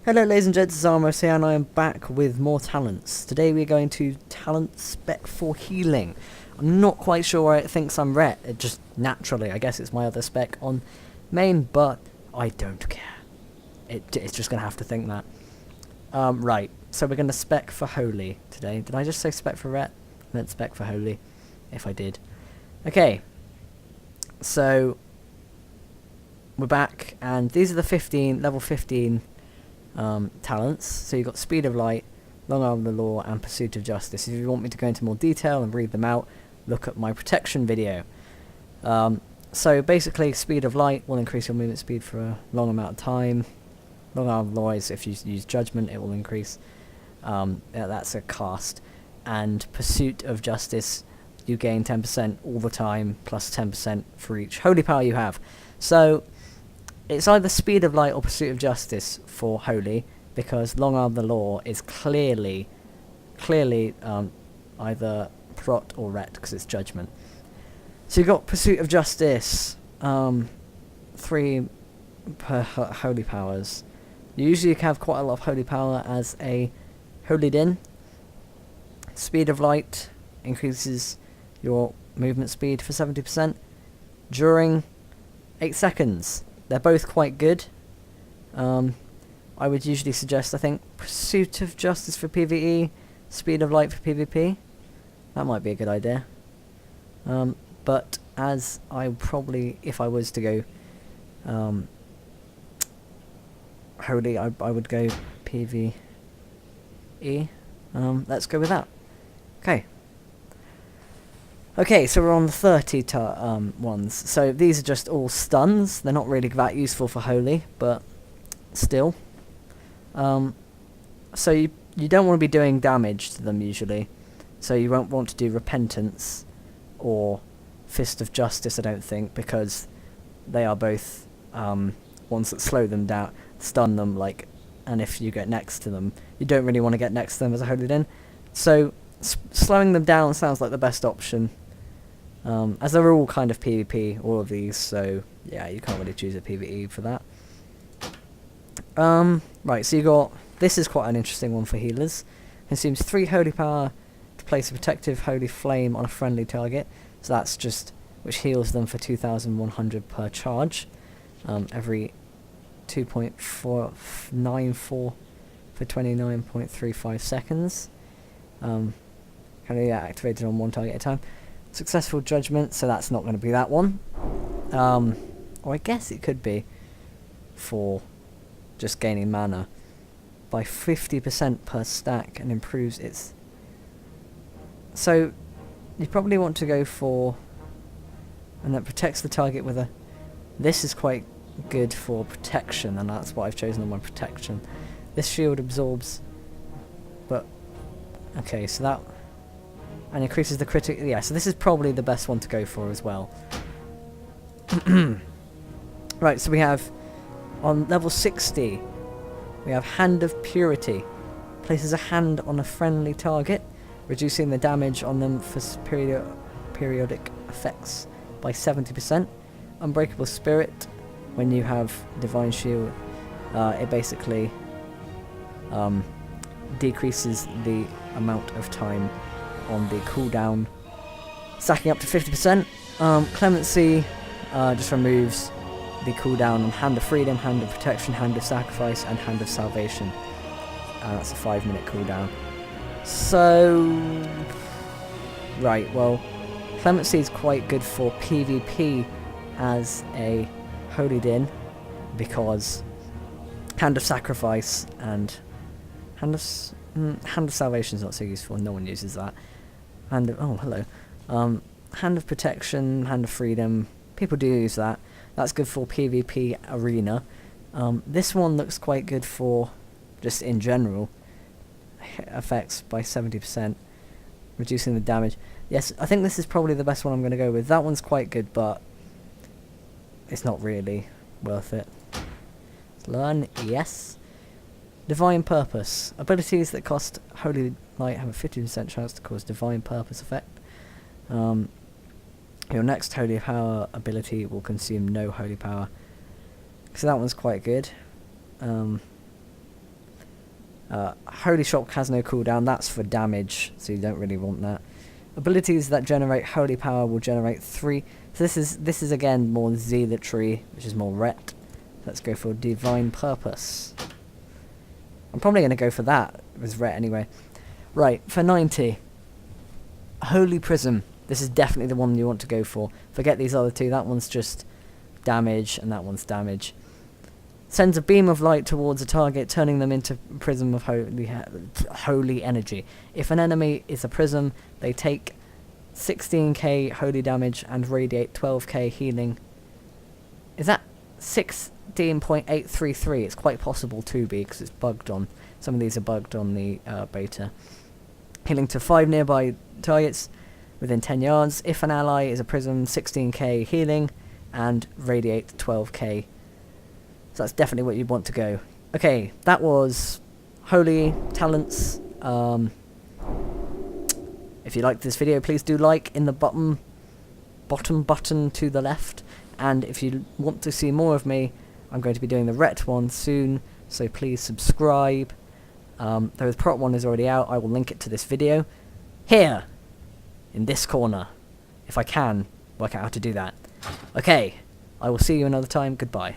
Hello ladies and gents, it's Armerus here and I am back with more talents. Today we're going to talent spec for healing. I'm not quite sure why it thinks I'm ret, it just naturally, I guess it's my other spec on main, but I don't care. It's just going to have to think that. Right, so we're going to spec for holy today. Did I just say spec for ret? I meant spec for holy, if I did. Okay, so we're back and these are the level 15 talents. So you've got Speed of Light, Long Arm of the Law, and Pursuit of Justice. If you want me to go into more detail and read them out, look at my protection video. So basically, Speed of Light will increase your movement speed for a long amount of time. Long Arm of the Law is if you use Judgment, it will increase. That's a cast. And Pursuit of Justice, you gain 10% all the time, plus 10% for each holy power you have. So it's either Speed of Light or Pursuit of Justice for holy, because Long Arm of the Law is clearly either prot or ret, because it's Judgment. So you've got Pursuit of Justice, 3 per holy powers. You usually have quite a lot of holy power as a holy din. Speed of Light increases your movement speed for 70% during 8 seconds. They're both quite good. I would usually suggest, I think, Pursuit of Justice for PvE, Speed of Light for PvP. That might be a good idea. But as I probably, if I was to go holy, I would go PvE. Let's go with that. Okay, so we're on the 30 ones. So these are just all stuns. They're not really that useful for holy, but still. So you don't want to be doing damage to them usually. So you won't want to do Repentance or Fist of Justice, I don't think, because they are both ones that slow them down, stun them, like, and if you get next to them, you don't really want to get next to them as a holy din. So slowing them down sounds like the best option. As they're all kind of PvP, all of these, so yeah, you can't really choose a PvE for that. Right, so you got, this is quite an interesting one for healers. Consumes 3 holy power to place a protective holy flame on a friendly target. So that's just, which heals them for 2,100 per charge. Every 2.494 for 29.35 seconds. Can be activated on one target at a time. Successful Judgment, so that's not going to be that one. Or I guess it could be for just gaining mana by 50% per stack and improves its... So you probably want to go for... and that protects the target with a... This is quite good for protection, and that's what I've chosen on my protection. This shield absorbs... But... Okay, so that... and increases the critic... Yeah, so this is probably the best one to go for as well. Right, so we have... on level 60, we have Hand of Purity. Places a hand on a friendly target, reducing the damage on them for periodic effects by 70%. Unbreakable Spirit, when you have Divine Shield, it basically decreases the amount of time on the cooldown, stacking up to 50%. Clemency just removes the cooldown on Hand of Freedom, Hand of Protection, Hand of Sacrifice, and Hand of Salvation. That's a 5-minute cooldown. So, right, well, Clemency is quite good for PvP as a Holy Din, because Hand of Sacrifice and Hand of Salvation is not so useful, no one uses that. Hand of Protection, Hand of Freedom, people do use that. That's good for PvP arena. This one looks quite good for just in general. Effects by 70%, reducing the damage. Yes, I think this is probably the best one I'm going to go with. That one's quite good, but it's not really worth it. Learn, yes. Divine Purpose. Abilities that cost Holy Light have a 50% chance to cause Divine Purpose effect. Your next Holy Power ability will consume no Holy Power. So that one's quite good. Holy Shock has no cooldown, that's for damage, so you don't really want that. Abilities that generate holy power will generate 3. So this is again more zealotry, which is more ret. Let's go for divine purpose. I'm probably going to go for that with ret anyway. Right, for 90. Holy Prism. This is definitely the one you want to go for. Forget these other two, that one's just damage and that one's damage. Sends a beam of light towards a target, turning them into prism of holy energy. If an enemy is a prism, they take 16k holy damage and radiate 12k healing. Is that 16.833? It's quite possible to be, because it's bugged on. Some of these are bugged on the beta. Healing to 5 nearby targets within 10 yards. If an ally is a prism, 16k healing and radiate 12k. So that's definitely what you'd want to go. Okay, that was Holy Talents. If you liked this video, please do like in the bottom button to the left. And if you want to see more of me, I'm going to be doing the Ret one soon, so please subscribe. The Prot one is already out. I will link it to this video here in this corner, if I can work out how to do that. Okay, I will see you another time. Goodbye.